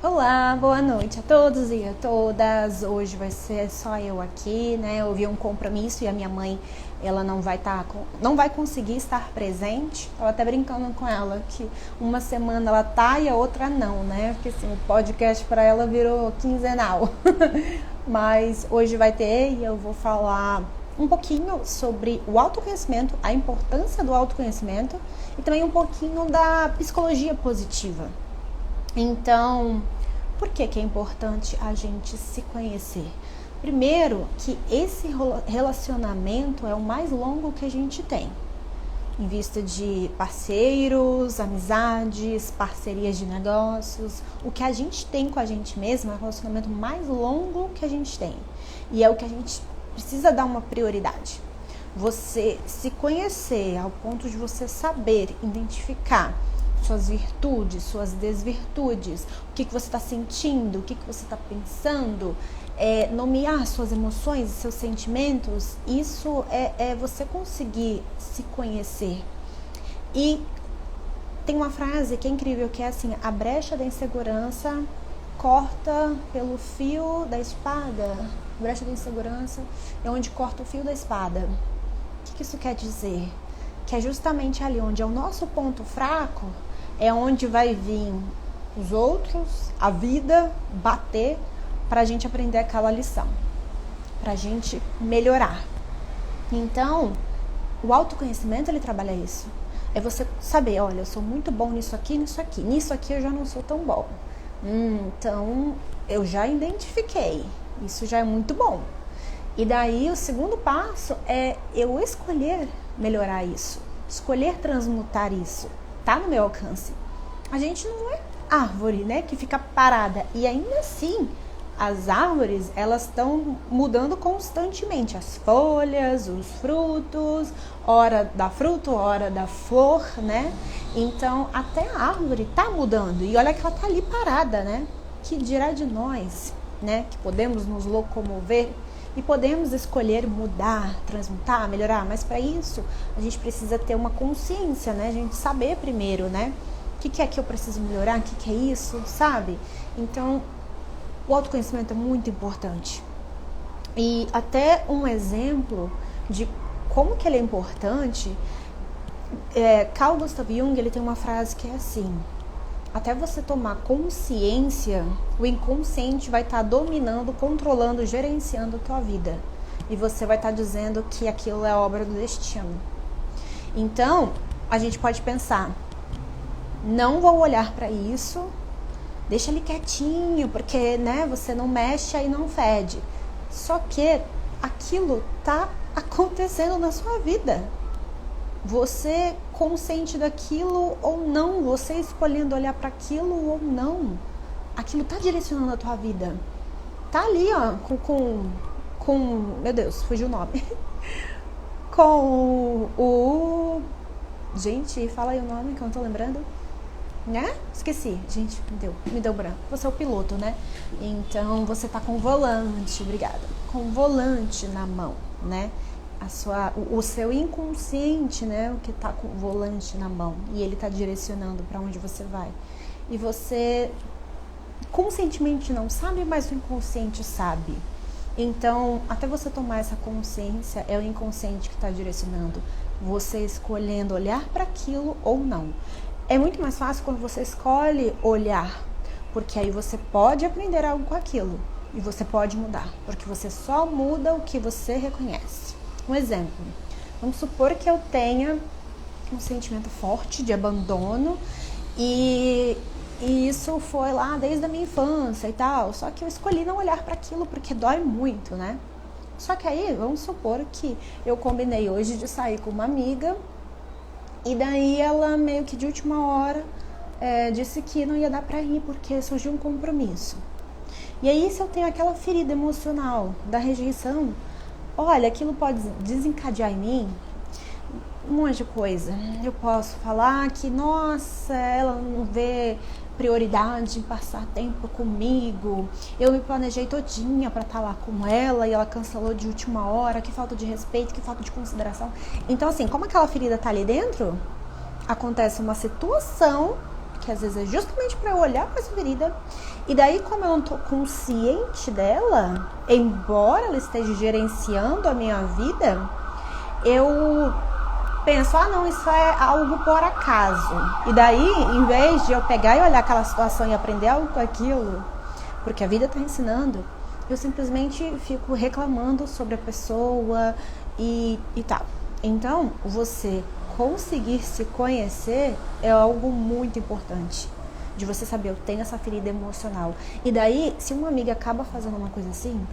Olá, boa noite a todos e a todas. Hoje vai ser só eu aqui, né? Eu vi um compromisso e a minha mãe, ela não vai conseguir estar presente. Tava até brincando com ela que uma semana ela tá e a outra não, né? Porque assim, o podcast para ela virou quinzenal. Mas hoje vai ter e eu vou falar um pouquinho sobre o autoconhecimento, a importância do autoconhecimento e também um pouquinho da psicologia positiva. Então, por que é importante a gente se conhecer? Primeiro, que esse relacionamento é o mais longo que a gente tem. Em vista de parceiros, amizades, parcerias de negócios, o que a gente tem com a gente mesmo é o relacionamento mais longo que a gente tem. E é o que a gente precisa dar uma prioridade. Você se conhecer ao ponto de você saber identificar suas virtudes, suas desvirtudes, o que você está sentindo, o que você está pensando, nomear suas emoções e seus sentimentos, isso é você conseguir se conhecer. E tem uma frase que é incrível, que é assim: a brecha da insegurança corta pelo fio da espada. A brecha da insegurança é onde corta o fio da espada. O que isso quer dizer? Que é justamente ali onde é o nosso ponto fraco, é onde vai vir os outros, a vida, bater para a gente aprender aquela lição, para a gente melhorar. Então, o autoconhecimento, ele trabalha isso. É você saber, olha, eu sou muito bom nisso aqui, nisso aqui eu já não sou tão bom. Então, eu já identifiquei, isso já é muito bom. E daí, o segundo passo é eu escolher melhorar isso, escolher transmutar isso. Tá no meu alcance. A gente não é árvore, né, que fica parada. E ainda assim, as árvores, elas estão mudando constantemente. As folhas, os frutos, hora da fruto, hora da flor, né? Então, até a árvore tá mudando. E olha que ela tá ali parada, né? Que dirá de nós, né, que podemos nos locomover e podemos escolher mudar, transmutar, melhorar. Mas para isso, a gente precisa ter uma consciência, né? A gente saber primeiro, né? O que é que eu preciso melhorar? O que é isso, sabe? Então, o autoconhecimento é muito importante. E até um exemplo de como que ele é importante, Carl Gustav Jung, ele tem uma frase que é assim: até você tomar consciência, o inconsciente vai estar dominando, controlando, gerenciando a tua vida. E você vai estar dizendo que aquilo é obra do destino. Então, a gente pode pensar: não vou olhar para isso, deixa ele quietinho, porque, né, você não mexe aí, não fede. Só que aquilo tá acontecendo na sua vida. Você consciente daquilo ou não, você escolhendo olhar para aquilo ou não, aquilo tá direcionando a tua vida. Tá ali, ó, com meu Deus, fugiu o nome. Com o... Gente, fala aí o nome que eu não tô lembrando. Né? Esqueci, gente, me deu branco. Você é o piloto, né? Então, você tá com o volante, obrigada. Com o volante na mão, né? O seu inconsciente, né, o que tá com o volante na mão, e ele tá direcionando para onde você vai. E você conscientemente não sabe, mas o inconsciente sabe. Então, até você tomar essa consciência, é o inconsciente que tá direcionando, você escolhendo olhar para aquilo ou não. É muito mais fácil quando você escolhe olhar, porque aí você pode aprender algo com aquilo e você pode mudar, porque você só muda o que você reconhece. Um exemplo, vamos supor que eu tenha um sentimento forte de abandono e isso foi lá desde a minha infância e tal, só que eu escolhi não olhar para aquilo porque dói muito, né? Só que aí, vamos supor que eu combinei hoje de sair com uma amiga e daí ela meio que de última hora disse que não ia dar para ir porque surgiu um compromisso. E aí, se eu tenho aquela ferida emocional da rejeição, olha, aquilo pode desencadear em mim um monte de coisa. Eu posso falar que, nossa, ela não vê prioridade em passar tempo comigo. Eu me planejei todinha para estar lá com ela e ela cancelou de última hora. Que falta de respeito, que falta de consideração. Então, assim, como aquela ferida tá ali dentro, acontece uma situação que às vezes é justamente para eu olhar para essa ferida. E daí, como eu não tô consciente dela, embora ela esteja gerenciando a minha vida, eu penso, não, isso é algo por acaso. E daí, em vez de eu pegar e olhar aquela situação e aprender algo com aquilo, porque a vida está ensinando, eu simplesmente fico reclamando sobre a pessoa e tal. Então, você conseguir se conhecer é algo muito importante. De você saber, eu tenho essa ferida emocional. E daí, se uma amiga acaba fazendo uma coisa assim,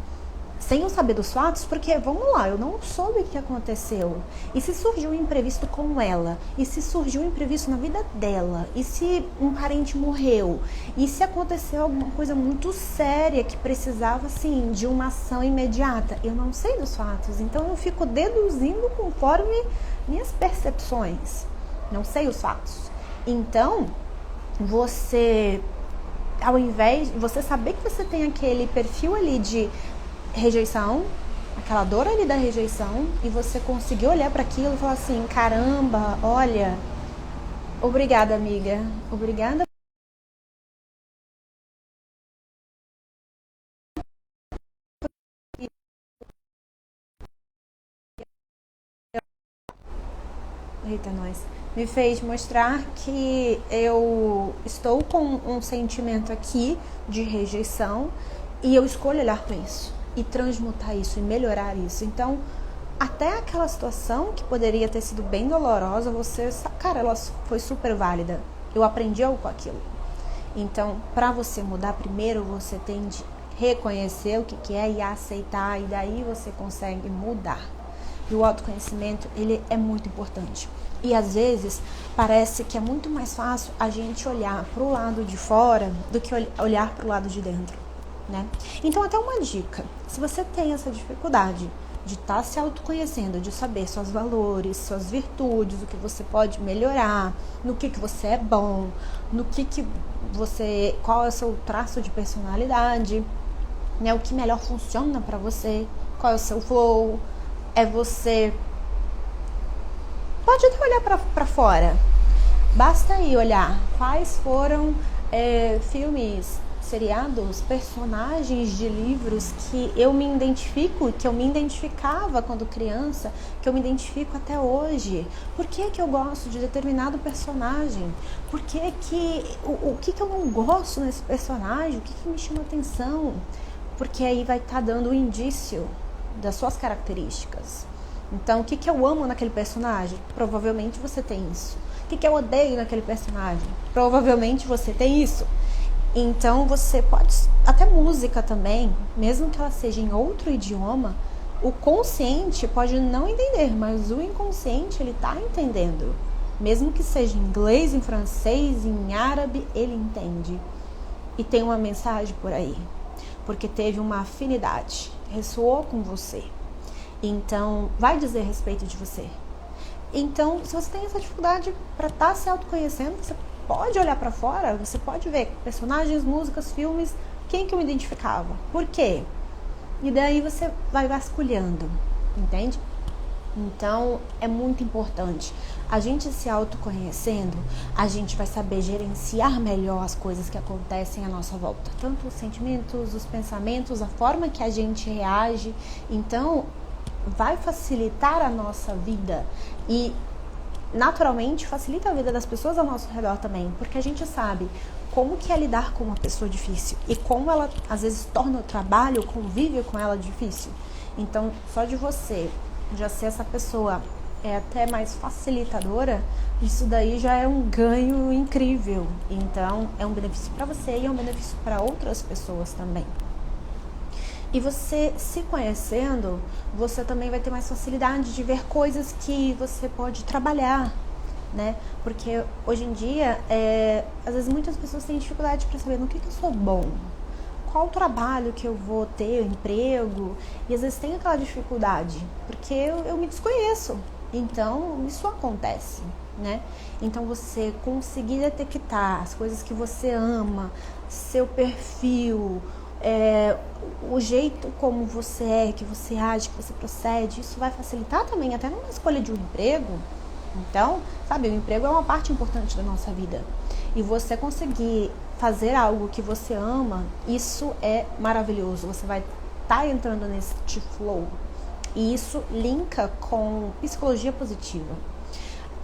sem eu saber dos fatos, porque, vamos lá, eu não soube o que aconteceu. E se surgiu um imprevisto com ela? E se surgiu um imprevisto na vida dela? E se um parente morreu? E se aconteceu alguma coisa muito séria que precisava, assim, de uma ação imediata? Eu não sei dos fatos, então eu fico deduzindo conforme minhas percepções. Não sei os fatos. Então, você, ao invés de você saber que você tem aquele perfil ali de rejeição, aquela dor ali da rejeição, e você conseguir olhar para aquilo e falar assim, caramba, olha, obrigada, amiga, obrigada. Eita, nós. Me fez mostrar que eu estou com um sentimento aqui de rejeição e eu escolho olhar para isso e transmutar isso e melhorar isso. Então, até aquela situação que poderia ter sido bem dolorosa, cara, ela foi super válida. Eu aprendi algo com aquilo. Então, para você mudar, primeiro você tem de reconhecer o que é e aceitar, e daí você consegue mudar. E o autoconhecimento, ele é muito importante. E às vezes parece que é muito mais fácil a gente olhar para o lado de fora do que olhar para o lado de dentro, né? Então, até uma dica: se você tem essa dificuldade de estar se autoconhecendo, de saber seus valores, suas virtudes, o que você pode melhorar, no que você é bom, no que você, qual é o seu traço de personalidade, né? O que melhor funciona para você, qual é o seu flow, você pode até olhar para fora. Basta aí olhar quais foram filmes, seriados, personagens de livros que eu me identifico, que eu me identificava quando criança, que eu me identifico até hoje. Por que eu gosto de determinado personagem? Por que o que eu não gosto nesse personagem? O que me chama atenção? Porque aí vai estar dando um indício das suas características. Então, o que eu amo naquele personagem? Provavelmente você tem isso. O que eu odeio naquele personagem? Provavelmente você tem isso. Então, você pode... Até música também, mesmo que ela seja em outro idioma, o consciente pode não entender, mas o inconsciente, ele tá entendendo. Mesmo que seja em inglês, em francês, em árabe, ele entende. E tem uma mensagem por aí. Porque teve uma afinidade, ressoou com você. Então, vai dizer a respeito de você. Então, se você tem essa dificuldade para estar se autoconhecendo, você pode olhar para fora, você pode ver personagens, músicas, filmes, quem que eu me identificava, por quê? E daí você vai vasculhando, entende? Então, é muito importante. A gente se autoconhecendo, a gente vai saber gerenciar melhor as coisas que acontecem à nossa volta. Tanto os sentimentos, os pensamentos, a forma que a gente reage. Então, vai facilitar a nossa vida e, naturalmente, facilita a vida das pessoas ao nosso redor também. Porque a gente sabe como que é lidar com uma pessoa difícil e como ela, às vezes, torna o trabalho, o convívio com ela difícil. Então, só de você já ser essa pessoa até mais facilitadora, isso daí já é um ganho incrível. Então, é um benefício para você e é um benefício para outras pessoas também. E você se conhecendo, você também vai ter mais facilidade de ver coisas que você pode trabalhar, né? Porque hoje em dia, às vezes muitas pessoas têm dificuldade para saber no que eu sou bom. Qual o trabalho que eu vou ter, o emprego, e às vezes tem aquela dificuldade, porque eu me desconheço, então isso acontece, né? Então você conseguir detectar as coisas que você ama, seu perfil, o jeito como você que você age, que você procede, isso vai facilitar também até numa escolha de um emprego. Então, sabe, o emprego é uma parte importante da nossa vida. e você conseguir fazer algo que você ama, isso é maravilhoso. Você vai estar entrando nesse flow. E isso linka com psicologia positiva.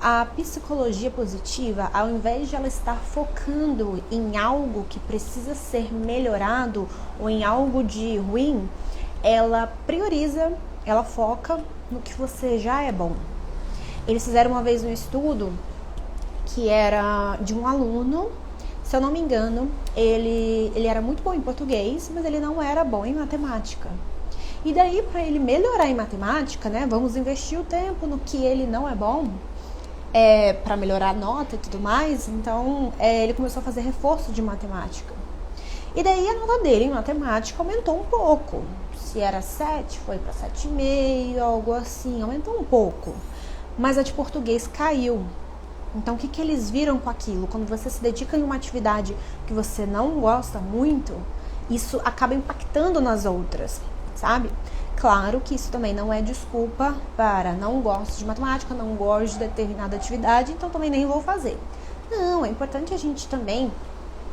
A psicologia positiva, ao invés de ela estar focando em algo que precisa ser melhorado ou em algo de ruim, ela prioriza, ela foca no que você já é bom. Eles fizeram uma vez um estudo que era de um aluno, se eu não me engano, ele era muito bom em português, mas ele não era bom em matemática. E daí, para ele melhorar em matemática, né, vamos investir o tempo no que ele não é bom, para melhorar a nota e tudo mais. Então, ele começou a fazer reforço de matemática. E daí, a nota dele em matemática aumentou um pouco. Se era 7, foi para 7,5, algo assim, aumentou um pouco. Mas a de português caiu. Então, o que eles viram com aquilo? Quando você se dedica em uma atividade que você não gosta muito, isso acaba impactando nas outras, sabe? Claro que isso também não é desculpa para não gosto de matemática, não gosto de determinada atividade, então também nem vou fazer. Não, é importante a gente também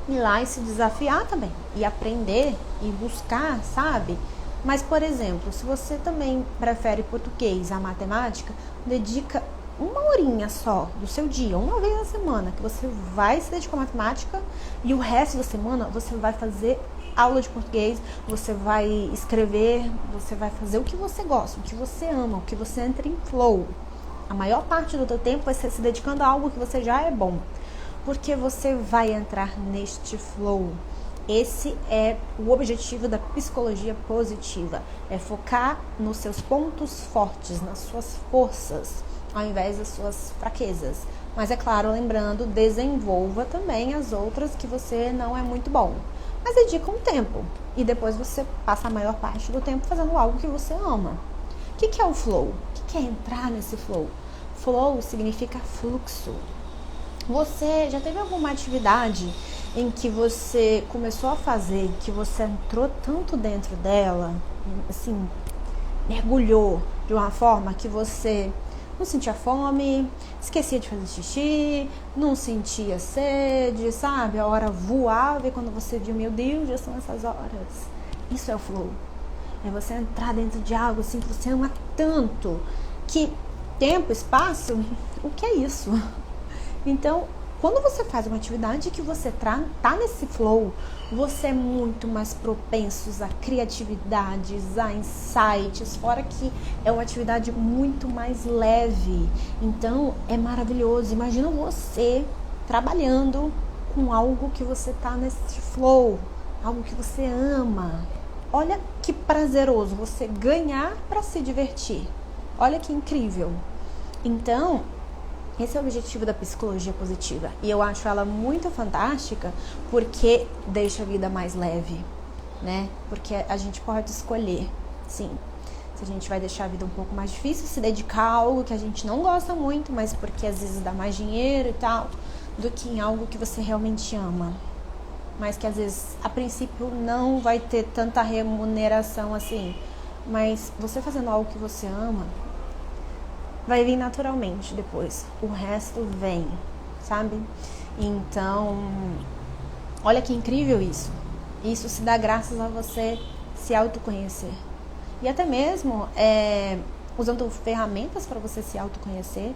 ir lá e se desafiar também, e aprender, e buscar, sabe? Mas, por exemplo, se você também prefere português a matemática, dedica uma horinha só do seu dia, uma vez na semana, que você vai se dedicar à matemática e o resto da semana você vai fazer aula de português, você vai escrever, você vai fazer o que você gosta, o que você ama, o que você entra em flow. A maior parte do teu tempo vai ser se dedicando a algo que você já é bom, porque você vai entrar neste flow. Esse é o objetivo da psicologia positiva, é focar nos seus pontos fortes, nas suas forças, ao invés das suas fraquezas. Mas é claro, lembrando, desenvolva também as outras que você não é muito bom. Mas dedica um tempo e depois você passa a maior parte do tempo fazendo algo que você ama. O que é o flow? O que é entrar nesse flow? Flow significa fluxo. Você já teve alguma atividade em que você começou a fazer, que você entrou tanto dentro dela, assim, mergulhou de uma forma que você não sentia fome, esquecia de fazer xixi, não sentia sede, sabe? A hora voava e quando você viu, meu Deus, já são essas horas. Isso é o flow. É você entrar dentro de algo assim que você ama tanto, que tempo, espaço, o que é isso? Então, quando você faz uma atividade que você tá nesse flow, você é muito mais propenso a criatividades, a insights, fora que é uma atividade muito mais leve. Então, é maravilhoso. Imagina você trabalhando com algo que você tá nesse flow, algo que você ama. Olha que prazeroso você ganhar para se divertir. Olha que incrível. Então, esse é o objetivo da psicologia positiva. E eu acho ela muito fantástica porque deixa a vida mais leve, né? Porque a gente pode escolher, sim. Se a gente vai deixar a vida um pouco mais difícil, se dedicar a algo que a gente não gosta muito, mas porque às vezes dá mais dinheiro e tal, do que em algo que você realmente ama. Mas que às vezes, a princípio, não vai ter tanta remuneração assim. Mas você fazendo algo que você ama, vai vir naturalmente depois. O resto vem, sabe? Então, olha que incrível isso. Isso se dá graças a você se autoconhecer. E até mesmo usando ferramentas para você se autoconhecer,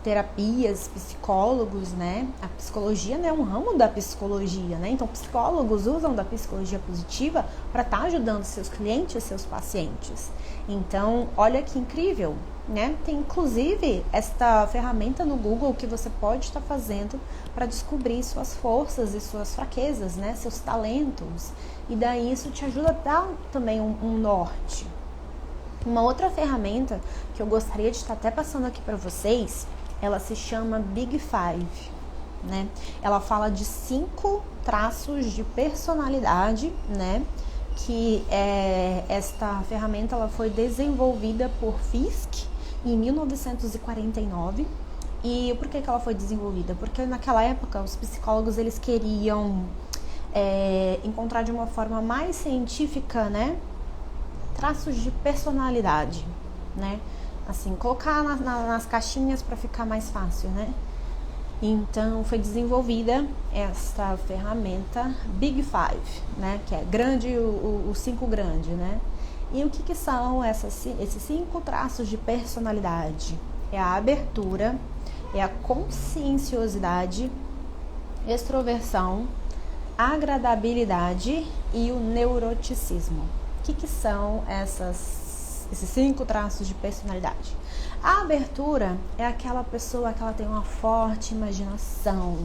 terapias, psicólogos, né? A psicologia, né, é um ramo da psicologia, né? Então, psicólogos usam da psicologia positiva para estar ajudando seus clientes, seus pacientes. Então, olha que incrível, né? Tem inclusive esta ferramenta no Google que você pode estar fazendo para descobrir suas forças e suas fraquezas, né? Seus talentos. E daí isso te ajuda a dar também um norte. Uma outra ferramenta que eu gostaria de estar até passando aqui para vocês, ela se chama Big Five, né? Ela fala de 5 traços de personalidade, né? Que esta ferramenta ela foi desenvolvida por Fisk em 1949. E por que ela foi desenvolvida? Porque naquela época os psicólogos eles queriam encontrar de uma forma mais científica, né, traços de personalidade, né, assim, colocar nas caixinhas para ficar mais fácil, né. Então foi desenvolvida essa ferramenta Big Five, né? Que é grande, o 5 grande, né? E o que são esses 5 traços de personalidade? É a abertura, é a conscienciosidade, extroversão, agradabilidade e o neuroticismo. O que são esses 5 traços de personalidade? A abertura é aquela pessoa que ela tem uma forte imaginação,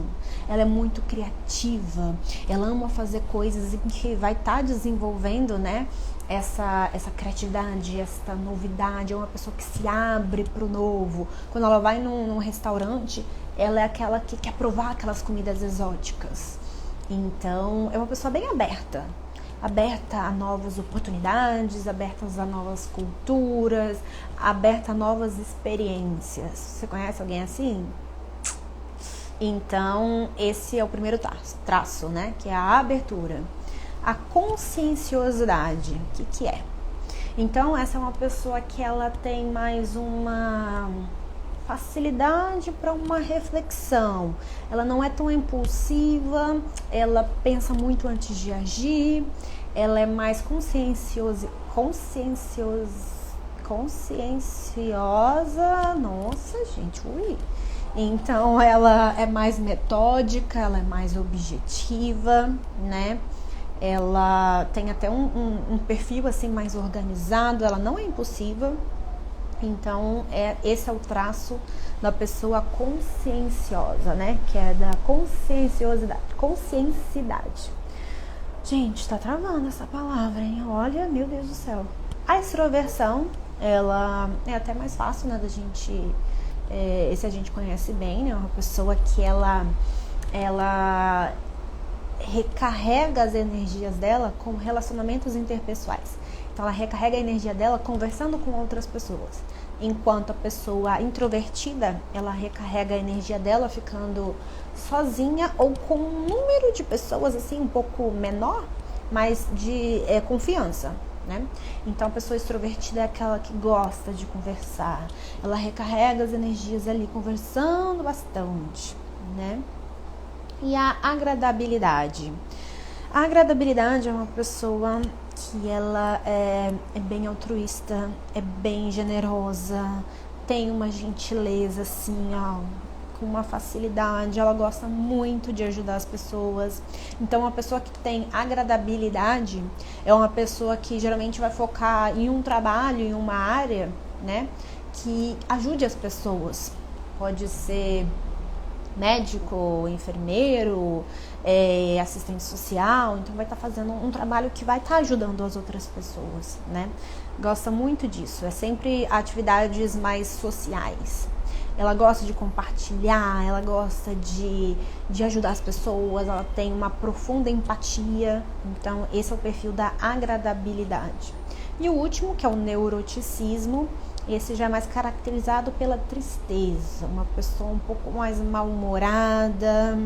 ela é muito criativa, ela ama fazer coisas em que vai estar desenvolvendo, né, essa criatividade, essa novidade. É uma pessoa que se abre para o novo. Quando ela vai num restaurante, ela é aquela que quer provar aquelas comidas exóticas. Então, é uma pessoa bem aberta a novas oportunidades, aberta a novas culturas, aberta a novas experiências. Você conhece alguém assim? Então, esse é o primeiro traço, né? Que é a abertura. A conscienciosidade, o que é? Então, essa é uma pessoa que ela tem mais uma facilidade para uma reflexão. Ela não é tão impulsiva, ela pensa muito antes de agir, ela é mais conscienciosa, nossa gente, ui. Então ela é mais metódica, ela é mais objetiva, né? Ela tem até um perfil assim mais organizado, ela não é impulsiva. Então, esse é o traço da pessoa conscienciosa, né? Que é da consciencidade. Gente, tá travando essa palavra, hein? Olha, meu Deus do céu. A extroversão, ela é até mais fácil, né, da gente... esse a gente conhece bem, né? Uma pessoa que ela recarrega as energias dela com relacionamentos interpessoais. Então, ela recarrega a energia dela conversando com outras pessoas. Enquanto a pessoa introvertida, ela recarrega a energia dela ficando sozinha ou com um número de pessoas assim um pouco menor, mas de confiança, né? Então, a pessoa extrovertida é aquela que gosta de conversar. Ela recarrega as energias ali conversando bastante, né? E a agradabilidade. A agradabilidade é uma pessoa que ela é bem altruísta, é bem generosa, tem uma gentileza assim, ó, com uma facilidade, ela gosta muito de ajudar as pessoas. Então, uma pessoa que tem agradabilidade é uma pessoa que geralmente vai focar em um trabalho, em uma área, né, que ajude as pessoas. Pode ser médico, enfermeiro, assistente social. Então vai estar fazendo um trabalho que vai estar ajudando as outras pessoas, né? Gosta muito disso, é sempre atividades mais sociais. Ela gosta de compartilhar, ela gosta de ajudar as pessoas, ela tem uma profunda empatia. Então esse é o perfil da agradabilidade. E o último, que é o neuroticismo, esse já é mais caracterizado pela tristeza, uma pessoa um pouco mais mal-humorada,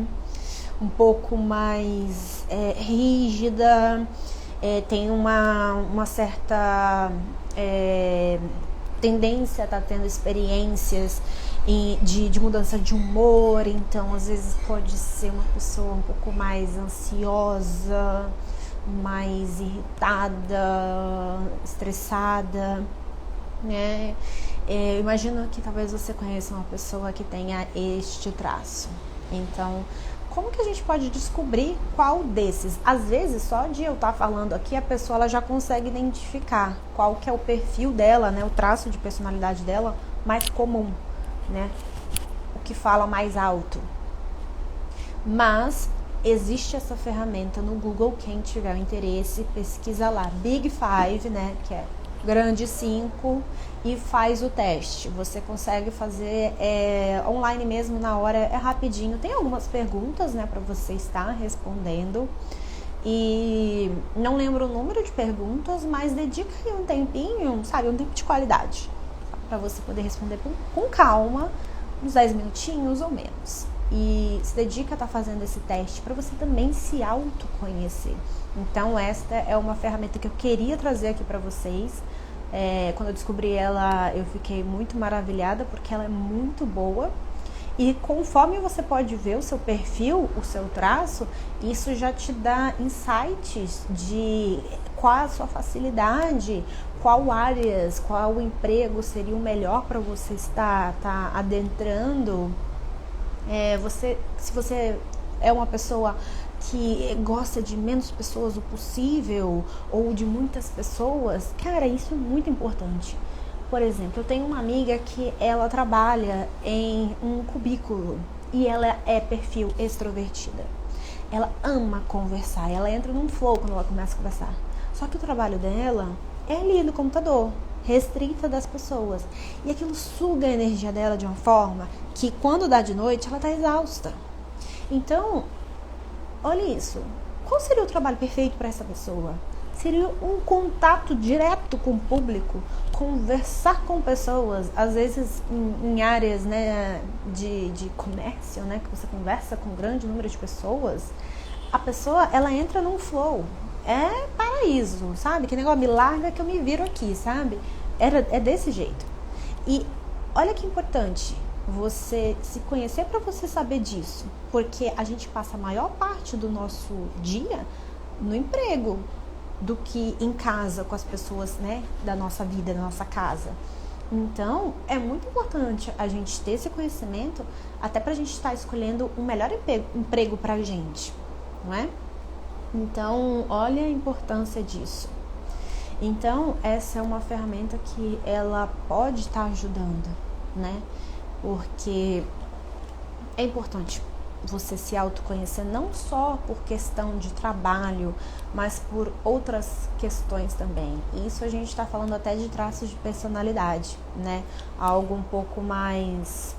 um pouco mais rígida, tem uma certa tendência a estar tendo experiências de mudança de humor. Então, às vezes pode ser uma pessoa um pouco mais ansiosa, mais irritada, estressada, né? Eu imagino que talvez você conheça uma pessoa que tenha este traço. Então, como que a gente pode descobrir qual desses? Às vezes, só de eu estar falando aqui, a pessoa ela já consegue identificar qual que é o perfil dela, né? O traço de personalidade dela mais comum, né? O que fala mais alto. Mas existe essa ferramenta no Google, quem tiver interesse, pesquisa lá, Big Five, né? Que é grande 5, e faz o teste. Você consegue fazer online mesmo, na hora, é rapidinho. Tem algumas perguntas, né, para você estar respondendo. E não lembro o número de perguntas, mas dedica aí um tempinho, sabe, um tempo de qualidade, para você poder responder com calma, uns 10 minutinhos ou menos. E se dedica a estar fazendo esse teste para você também se autoconhecer. Então, esta é uma ferramenta que eu queria trazer aqui para vocês. Quando eu descobri ela, eu fiquei muito maravilhada, porque ela é muito boa. E conforme você pode ver o seu perfil, o seu traço, isso já te dá insights de qual a sua facilidade, qual áreas, qual emprego seria o melhor para você estar adentrando. Se você é uma pessoa que gosta de menos pessoas o possível ou de muitas pessoas, cara, isso é muito importante. Por exemplo, eu tenho uma amiga que ela trabalha em um cubículo e ela é perfil extrovertida. Ela ama conversar, ela entra num flow quando ela começa a conversar. Só que o trabalho dela é ali no computador, restrita das pessoas. E aquilo suga a energia dela de uma forma que quando dá de noite ela tá exausta. Então, olha isso. Qual seria o trabalho perfeito para essa pessoa? Seria um contato direto com o público, conversar com pessoas, às vezes em áreas, né, de comércio, né, que você conversa com um grande número de pessoas. A pessoa, ela entra num flow. É paraíso, sabe? Que negócio, me larga que eu me viro aqui, sabe? É desse jeito. E olha que importante você se conhecer para você saber disso, porque a gente passa a maior parte do nosso dia no emprego do que em casa com as pessoas, né, da nossa vida, da nossa casa. Então, é muito importante a gente ter esse conhecimento até pra gente estar escolhendo o melhor emprego pra gente, não é? Então, olha a importância disso. Então, essa é uma ferramenta que ela pode estar ajudando, né? Porque é importante você se autoconhecer não só por questão de trabalho, mas por outras questões também. E isso a gente está falando até de traços de personalidade, né? Algo um pouco mais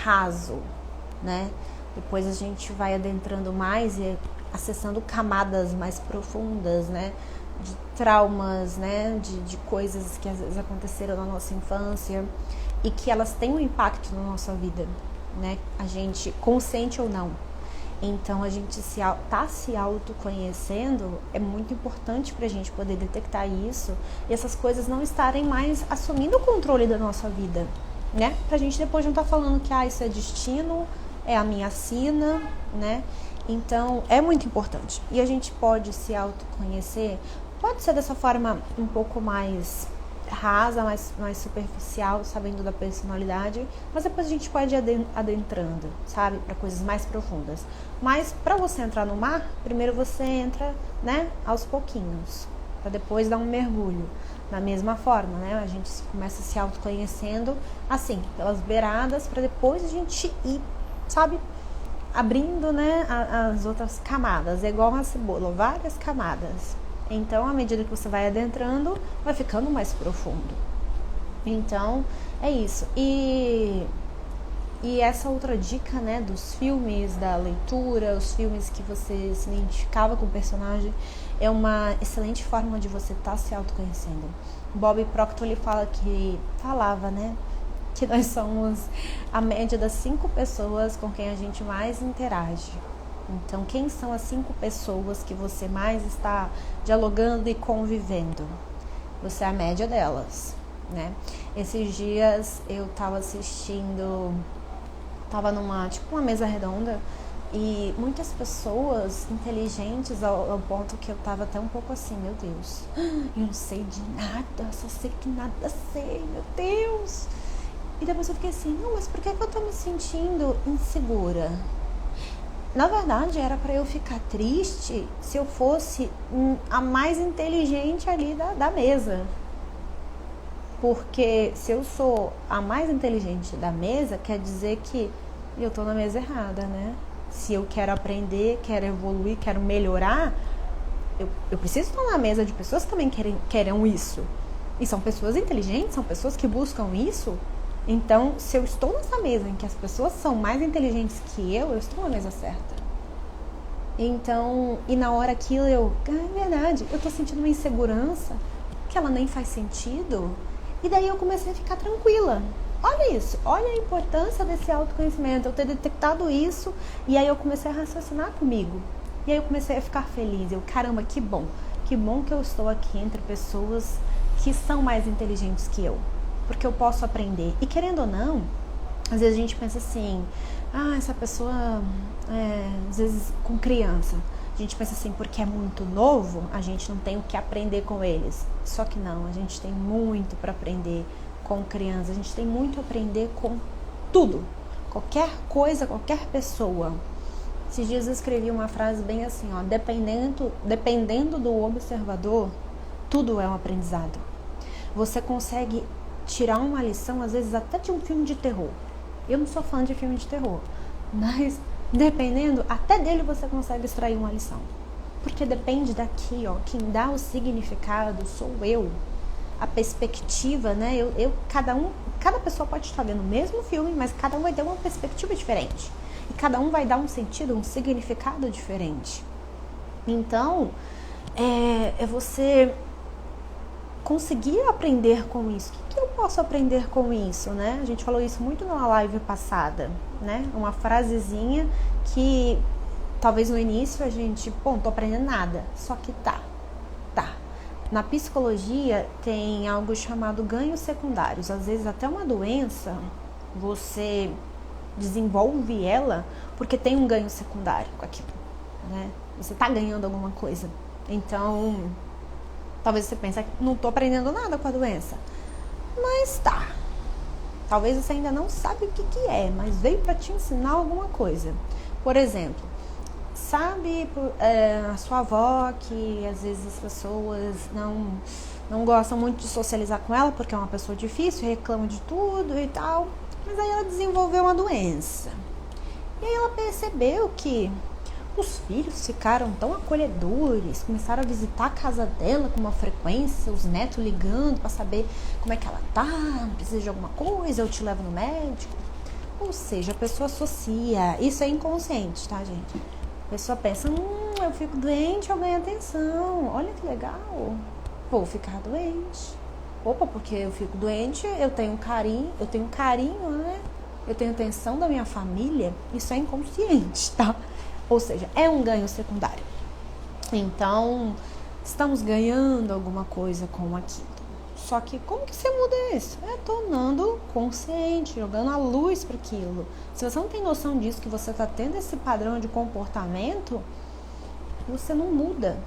raso, né? Depois a gente vai adentrando mais e acessando camadas mais profundas, né? De traumas, né? De coisas que às vezes aconteceram na nossa infância e que elas têm um impacto na nossa vida, né? A gente, consciente ou não. Então, a gente se autoconhecendo é muito importante para a gente poder detectar isso e essas coisas não estarem mais assumindo o controle da nossa vida, né? Pra gente depois não estar falando que isso é destino, é a minha sina, né? Então, é muito importante. E a gente pode se autoconhecer, pode ser dessa forma um pouco mais rasa, mais superficial, sabendo da personalidade, mas depois a gente pode ir adentrando, sabe, para coisas mais profundas. Mas para você entrar no mar, primeiro você entra, né, aos pouquinhos, para depois dar um mergulho. Da mesma forma, né, a gente começa se autoconhecendo assim, pelas beiradas, para depois a gente ir, sabe, abrindo, né, as outras camadas. É igual uma cebola, várias camadas. Então, à medida que você vai adentrando, vai ficando mais profundo. Então, é isso. E essa outra dica, né, dos filmes, da leitura, os filmes que você se identificava com o personagem, é uma excelente forma de você estar se autoconhecendo. Bob Proctor, ele falava, né, que nós somos a média das 5 pessoas com quem a gente mais interage. Então, quem são as 5 pessoas que você mais está dialogando e convivendo? Você é a média delas, né? Esses dias eu estava uma mesa redonda e muitas pessoas inteligentes ao ponto que eu estava até um pouco assim, meu Deus, eu não sei de nada, só sei que nada sei, meu Deus. E depois eu fiquei assim, não, mas por que eu tô me sentindo insegura? Na verdade, era para eu ficar triste se eu fosse a mais inteligente ali da mesa. Porque se eu sou a mais inteligente da mesa, quer dizer que eu tô na mesa errada, né? Se eu quero aprender, quero evoluir, quero melhorar, eu preciso estar na mesa de pessoas que também querem isso. E são pessoas inteligentes, são pessoas que buscam isso. Então, se eu estou nessa mesa em que as pessoas são mais inteligentes que eu estou na mesa certa. Então, e na hora aquilo é verdade, eu tô sentindo uma insegurança que ela nem faz sentido. E daí eu comecei a ficar tranquila. Olha isso, olha a importância desse autoconhecimento, eu ter detectado isso, e aí eu comecei a raciocinar comigo. E aí eu comecei a ficar feliz, caramba, que bom que eu estou aqui entre pessoas que são mais inteligentes que eu. Porque eu posso aprender. E querendo ou não, às vezes a gente pensa assim, essa pessoa, às vezes com criança, a gente pensa assim, porque é muito novo, a gente não tem o que aprender com eles. Só que não, a gente tem muito para aprender com criança, a gente tem muito a aprender com tudo, qualquer coisa, qualquer pessoa. Esses dias eu escrevi uma frase bem assim, dependendo do observador, tudo é um aprendizado. Você consegue tirar uma lição, às vezes até de um filme de terror. Eu não sou fã de filme de terror, mas dependendo, até dele você consegue extrair uma lição. Porque depende daqui, quem dá o significado sou eu. A perspectiva, né? Cada pessoa pode estar vendo o mesmo filme, mas cada um vai ter uma perspectiva diferente. E cada um vai dar um sentido, um significado diferente. Então, é você conseguir aprender com isso. O que eu posso aprender com isso, né? A gente falou isso muito na live passada, né? Uma frasezinha que talvez no início a gente, não tô aprendendo nada. Só que tá. Na psicologia tem algo chamado ganhos secundários. Às vezes até uma doença, você desenvolve ela porque tem um ganho secundário com aquilo, né? Você tá ganhando alguma coisa. Então, talvez você pense, não tô aprendendo nada com a doença. Mas tá. Talvez você ainda não sabe o que é, mas veio para te ensinar alguma coisa. Por exemplo, sabe a sua avó que às vezes as pessoas não gostam muito de socializar com ela porque é uma pessoa difícil, reclama de tudo e tal. Mas aí ela desenvolveu uma doença. E aí ela percebeu que os filhos ficaram tão acolhedores, começaram a visitar a casa dela com uma frequência, os netos ligando para saber como é que ela tá, precisa de alguma coisa, eu te levo no médico. Ou seja, a pessoa associa, isso é inconsciente, tá, gente? A pessoa pensa, eu fico doente, eu ganho atenção, olha que legal, vou ficar doente. Opa, porque eu fico doente, eu tenho carinho, né? Eu tenho atenção da minha família, isso é inconsciente, tá? Ou seja, é um ganho secundário. Então, estamos ganhando alguma coisa com aquilo. Só que como que você muda isso? Tornando consciente, jogando a luz para aquilo. Se você não tem noção disso, que você está tendo esse padrão de comportamento, você não muda.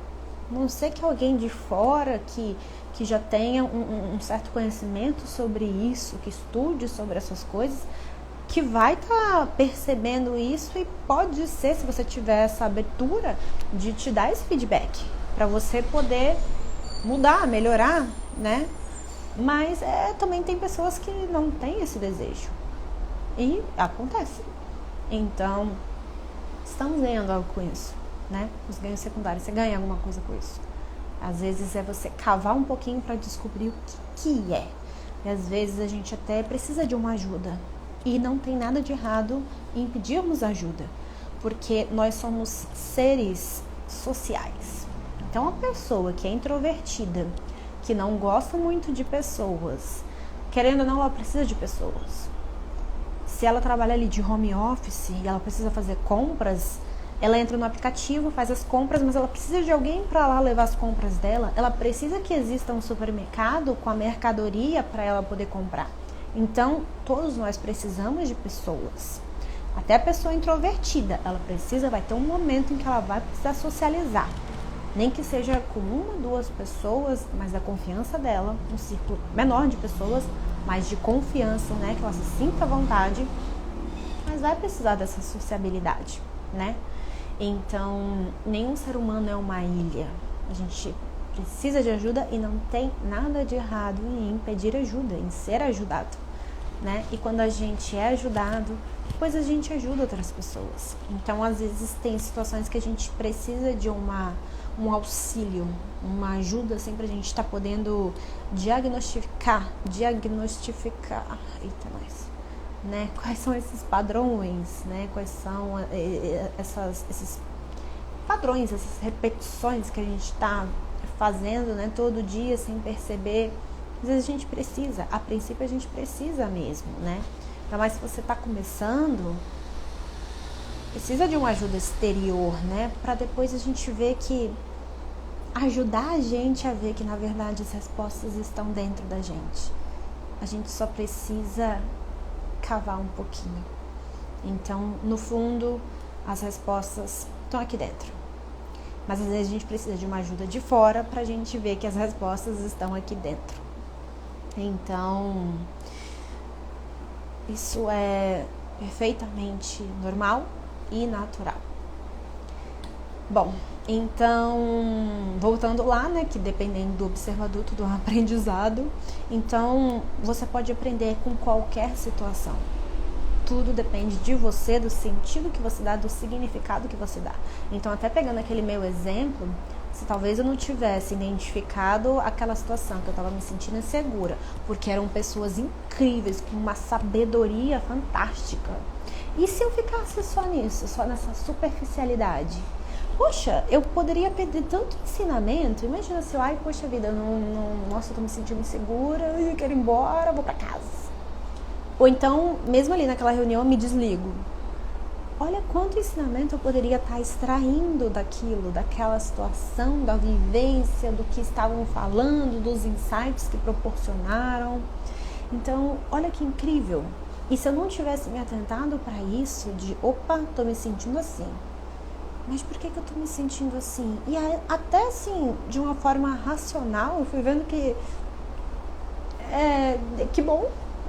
A não ser que alguém de fora que já tenha um certo conhecimento sobre isso, que estude sobre essas coisas, que vai estar percebendo isso e pode ser, se você tiver essa abertura, de te dar esse feedback para você poder mudar, melhorar, né? Mas também tem pessoas que não têm esse desejo e acontece. Então, estamos ganhando algo com isso, né? Os ganhos secundários, você ganha alguma coisa com isso. Às vezes é você cavar um pouquinho para descobrir o que é. E às vezes a gente até precisa de uma ajuda. E não tem nada de errado em pedirmos ajuda, porque nós somos seres sociais. Então, a pessoa que é introvertida, que não gosta muito de pessoas, querendo ou não, ela precisa de pessoas. Se ela trabalha ali de home office e ela precisa fazer compras, ela entra no aplicativo, faz as compras, mas ela precisa de alguém para lá levar as compras dela. Ela precisa que exista um supermercado com a mercadoria para ela poder comprar. Então, todos nós precisamos de pessoas. Até a pessoa introvertida, ela vai ter um momento em que ela vai precisar socializar. Nem que seja com uma, duas pessoas, mas da confiança dela, um círculo menor de pessoas, mas de confiança, né? Que ela se sinta à vontade, mas vai precisar dessa sociabilidade, né? Então, nenhum ser humano é uma ilha. A gente precisa de ajuda e não tem nada de errado em pedir ajuda, em ser ajudado, né? E quando a gente é ajudado, depois a gente ajuda outras pessoas. Então, às vezes tem situações que a gente precisa de um auxílio, uma ajuda, assim, pra gente estar podendo diagnosticar, eita, nós, né? Quais são esses padrões, né? Quais são esses padrões, essas repetições que a gente está fazendo, né, todo dia sem perceber. Às vezes a gente precisa, a princípio a gente precisa mesmo, né? Ainda mais se você está começando, precisa de uma ajuda exterior, né? Para depois a gente ver que ajudar a gente a ver que na verdade as respostas estão dentro da gente. A gente só precisa cavar um pouquinho. Então, no fundo, as respostas estão aqui dentro. Mas às vezes a gente precisa de uma ajuda de fora para a gente ver que as respostas estão aqui dentro. Então, isso é perfeitamente normal e natural. Bom, então, voltando lá, né, que dependendo do observador, tudo é um aprendizado. Então, você pode aprender com qualquer situação. Tudo depende de você, do sentido que você dá, do significado que você dá. Então, até pegando aquele meu exemplo, se talvez eu não tivesse identificado aquela situação que eu estava me sentindo insegura, porque eram pessoas incríveis, com uma sabedoria fantástica. E se eu ficasse só nisso, só nessa superficialidade? Poxa, eu poderia perder tanto ensinamento. Imagina se eu, poxa vida, nossa, eu tô me sentindo insegura, eu quero ir embora, vou pra casa. Ou então, mesmo ali naquela reunião, eu me desligo. Olha quanto ensinamento eu poderia estar extraindo daquilo, daquela situação, da vivência, do que estavam falando, dos insights que proporcionaram. Então, olha que incrível. E se eu não tivesse me atentado para isso, de opa, tô me sentindo assim. Mas por que eu tô me sentindo assim? E até assim, de uma forma racional, eu fui vendo que que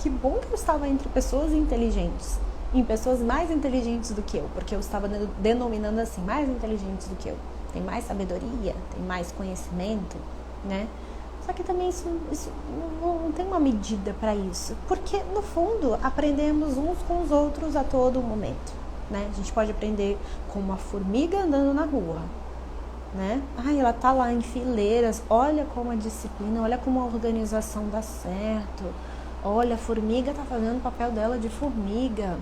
bom que eu estava entre pessoas inteligentes, em pessoas mais inteligentes do que eu, porque eu estava denominando assim, mais inteligentes do que eu, tem mais sabedoria, tem mais conhecimento, né? Só que também isso não tem uma medida para isso, porque no fundo aprendemos uns com os outros a todo momento, né? A gente pode aprender com uma formiga andando na rua, né? Ela tá lá em fileiras, olha como a disciplina, olha como a organização dá certo. Olha, a formiga tá fazendo o papel dela de formiga.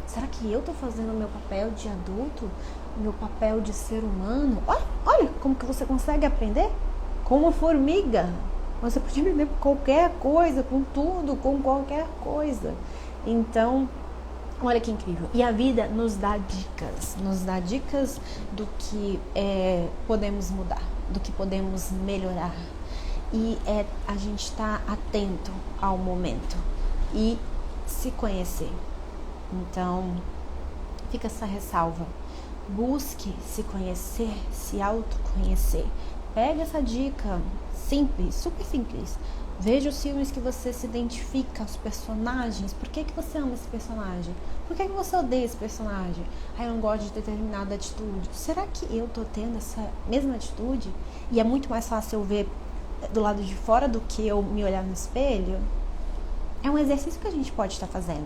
Será que eu tô fazendo o meu papel de adulto? O meu papel de ser humano? Olha como que você consegue aprender? Com uma formiga. Você pode aprender com qualquer coisa, com tudo, com qualquer coisa. Então, olha que incrível. E a vida nos dá dicas do que podemos mudar, do que podemos melhorar. E a gente estar atento ao momento e se conhecer. Então, fica essa ressalva. Busque se conhecer, se autoconhecer. Pega essa dica simples, super simples. Veja os filmes que você se identifica, os personagens. Por que você ama esse personagem? Por que você odeia esse personagem? Eu não gosto de determinada atitude. Será que eu tô tendo essa mesma atitude? E é muito mais fácil eu ver do lado de fora do que eu me olhar no espelho. É um exercício que a gente pode estar fazendo.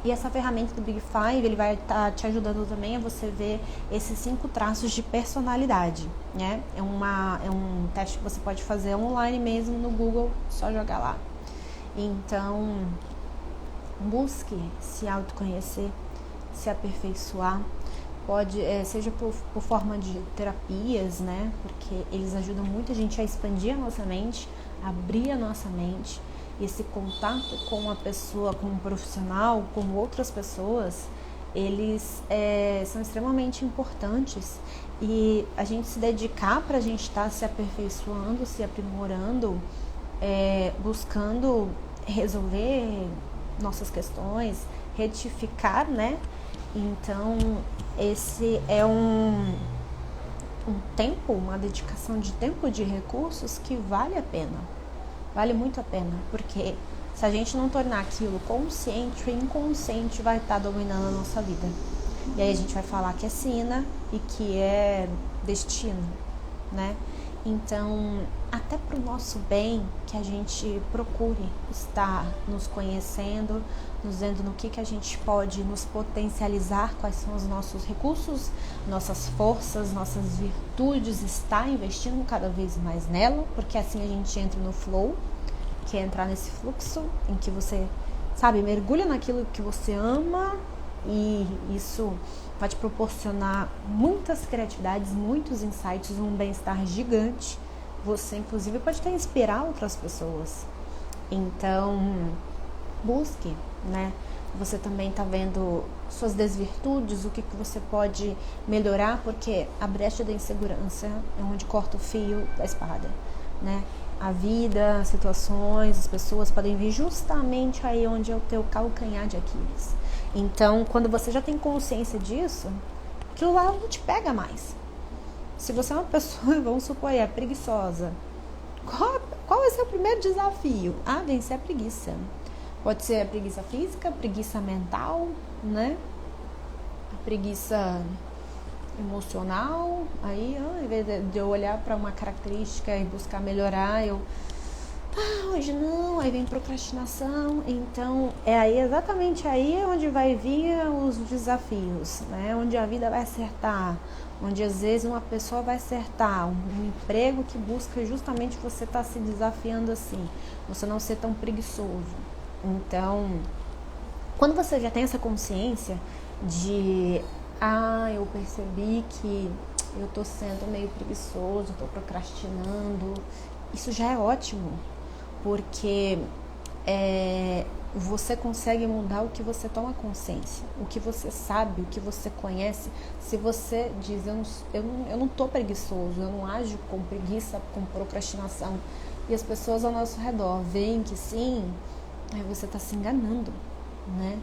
E essa ferramenta do Big Five, ele vai estar te ajudando também a você ver esses 5 traços de personalidade, né? É um teste que você pode fazer online mesmo no Google, só jogar lá. Então, busque se autoconhecer, se aperfeiçoar. Pode, seja por forma de terapias, né? Porque eles ajudam muito a gente a expandir a nossa mente, abrir a nossa mente. Esse contato com a pessoa, com um profissional, com outras pessoas, eles são extremamente importantes. E a gente se dedicar para a gente estar se aperfeiçoando, se aprimorando, buscando resolver nossas questões, retificar, né? Então, esse é um tempo, uma dedicação de tempo, de recursos que vale a pena. Vale muito a pena, porque se a gente não tornar aquilo consciente, o inconsciente vai estar dominando a nossa vida. E aí a gente vai falar que é sina e que é destino, né? Então, até para o nosso bem, que a gente procure estar nos conhecendo, nos vendo no que a gente pode nos potencializar, quais são os nossos recursos, nossas forças, nossas virtudes, estar investindo cada vez mais nela, porque assim a gente entra no flow, que é entrar nesse fluxo em que você, mergulha naquilo que você ama, e isso vai te proporcionar muitas criatividades, muitos insights, um bem-estar gigante. Você, inclusive, pode até inspirar outras pessoas. Então, busque, né? Você também está vendo suas desvirtudes, o que você pode melhorar, porque a brecha da insegurança é onde corta o fio da espada. né? A vida, as situações, as pessoas podem vir justamente aí onde é o teu calcanhar de Aquiles. Então, quando você já tem consciência disso, aquilo lá não te pega mais. Se você é uma pessoa, vamos supor, é preguiçosa, qual vai ser o primeiro desafio? Vencer a preguiça. Pode ser a preguiça física, a preguiça mental, né? A preguiça emocional. Aí, ao invés de eu olhar para uma característica e buscar melhorar, hoje não, aí vem procrastinação. Então, exatamente aí onde vai vir os desafios, né? Onde a vida vai acertar, onde às vezes uma pessoa vai acertar, um emprego que busca justamente você estar se desafiando assim, você não ser tão preguiçoso. Então, quando você já tem essa consciência de eu percebi que eu tô sendo meio preguiçoso, tô procrastinando, isso já é ótimo, porque você consegue mudar o que você toma consciência, o que você sabe, o que você conhece. Se você diz, eu não tô preguiçoso, eu não ajo com preguiça, com procrastinação, e as pessoas ao nosso redor veem que sim, aí você tá se enganando, né?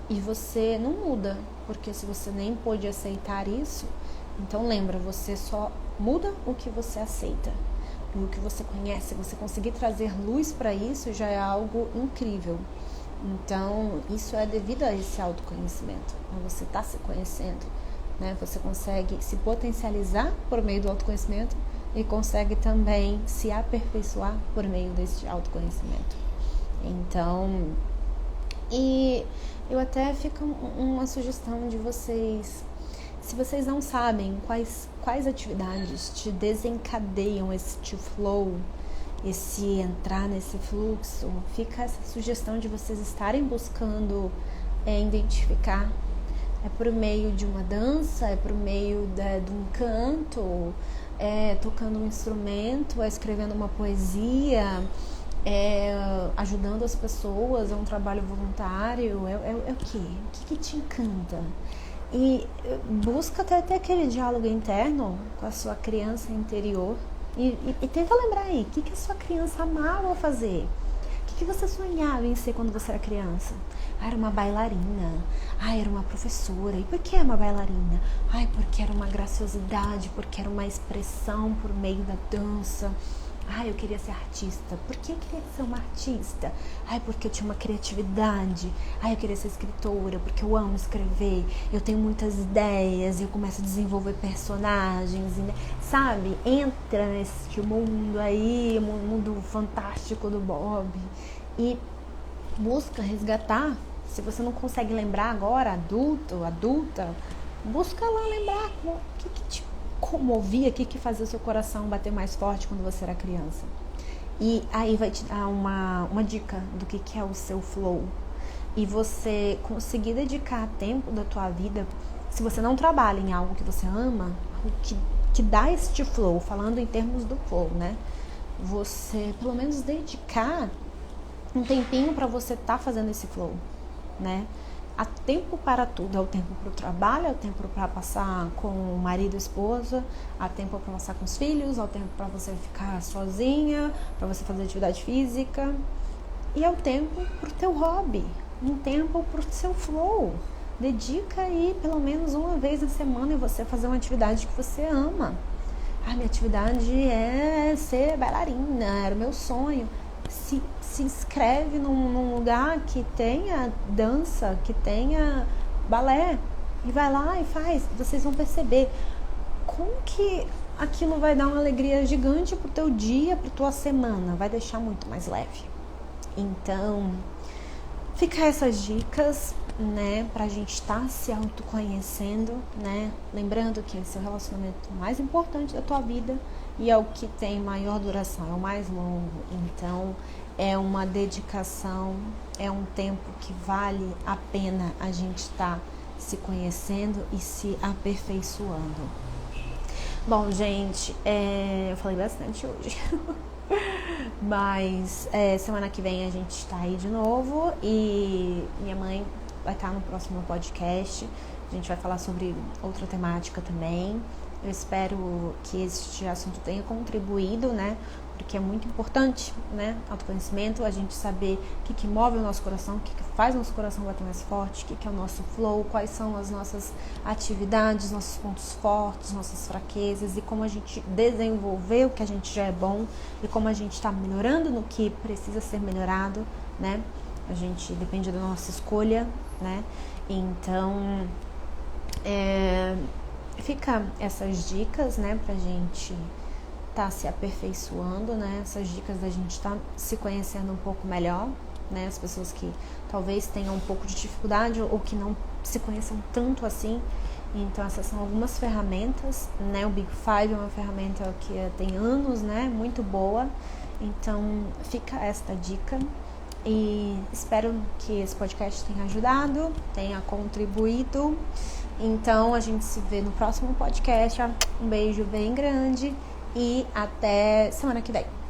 E você não muda, porque se você nem pôde aceitar isso, então lembra, você só muda o que você aceita, o que você conhece. Você conseguir trazer luz para isso já é algo incrível. Então, isso é devido a esse autoconhecimento. Você está se conhecendo, né? Você consegue se potencializar por meio do autoconhecimento e consegue também se aperfeiçoar por meio desse autoconhecimento. Então, e eu até fico uma sugestão de vocês, se vocês não sabem quais atividades te desencadeiam esse flow, esse entrar nesse fluxo, fica essa sugestão de vocês estarem buscando identificar. É por meio de uma dança, é por meio de um canto, tocando um instrumento, escrevendo uma poesia, ajudando as pessoas, é um trabalho voluntário, é o quê? O que te encanta? E busca até aquele diálogo interno com a sua criança interior e tenta lembrar aí, o que a sua criança amava fazer? O que você sonhava em ser quando você era criança? Era uma bailarina, era uma professora. E por que uma bailarina? Porque era uma graciosidade, porque era uma expressão por meio da dança. Eu queria ser artista. Por que eu queria ser uma artista? Porque eu tinha uma criatividade. Eu queria ser escritora, porque eu amo escrever. Eu tenho muitas ideias, eu começo a desenvolver personagens, né? Sabe? Entra nesse mundo aí, mundo fantástico do Bob. E busca resgatar. Se você não consegue lembrar agora, adulta, busca lá lembrar o que te comovia, o que fazia o seu coração bater mais forte quando você era criança. E aí vai te dar uma dica do que é o seu flow. E você conseguir dedicar tempo da tua vida, se você não trabalha em algo que você ama, o que dá este flow, falando em termos do flow, né? Você pelo menos dedicar um tempinho para você estar fazendo esse flow, né? Há tempo para tudo, há o tempo para o trabalho, há o tempo para passar com o marido e esposa, há tempo para passar com os filhos, há o tempo para você ficar sozinha, para você fazer atividade física, e há o tempo para o teu hobby, um tempo para o seu flow. Dedica aí pelo menos uma vez na semana e você fazer uma atividade que você ama. Minha atividade é ser bailarina, era o meu sonho. Se inscreve num lugar que tenha dança, que tenha balé, e vai lá e faz. Vocês vão perceber como que aquilo vai dar uma alegria gigante pro teu dia, pra tua semana, vai deixar muito mais leve. Então, fica essas dicas, né, pra gente estar se autoconhecendo, né, lembrando que esse é o relacionamento mais importante da tua vida e é o que tem maior duração, é o mais longo. Então, é uma dedicação, é um tempo que vale a pena a gente estar se conhecendo e se aperfeiçoando. Bom, gente, eu falei bastante hoje, mas semana que vem a gente está aí de novo e minha mãe vai estar no próximo podcast. A gente vai falar sobre outra temática também. Eu espero que este assunto tenha contribuído, né, porque é muito importante, né? Autoconhecimento, a gente saber o que move o nosso coração, o que faz o nosso coração bater mais forte, o que é o nosso flow, quais são as nossas atividades, nossos pontos fortes, nossas fraquezas, e como a gente desenvolver o que a gente já é bom e como a gente está melhorando no que precisa ser melhorado, né? A gente depende da nossa escolha, né? Então, fica essas dicas, né, pra gente tá se aperfeiçoando, né? Essas dicas da gente tá se conhecendo um pouco melhor, né? As pessoas que talvez tenham um pouco de dificuldade ou que não se conheçam tanto assim. Então, essas são algumas ferramentas, né? O Big Five é uma ferramenta que tem anos, né? Muito boa. Então, fica esta dica. E espero que esse podcast tenha ajudado, tenha contribuído. Então, a gente se vê no próximo podcast. Um beijo bem grande e até semana que vem.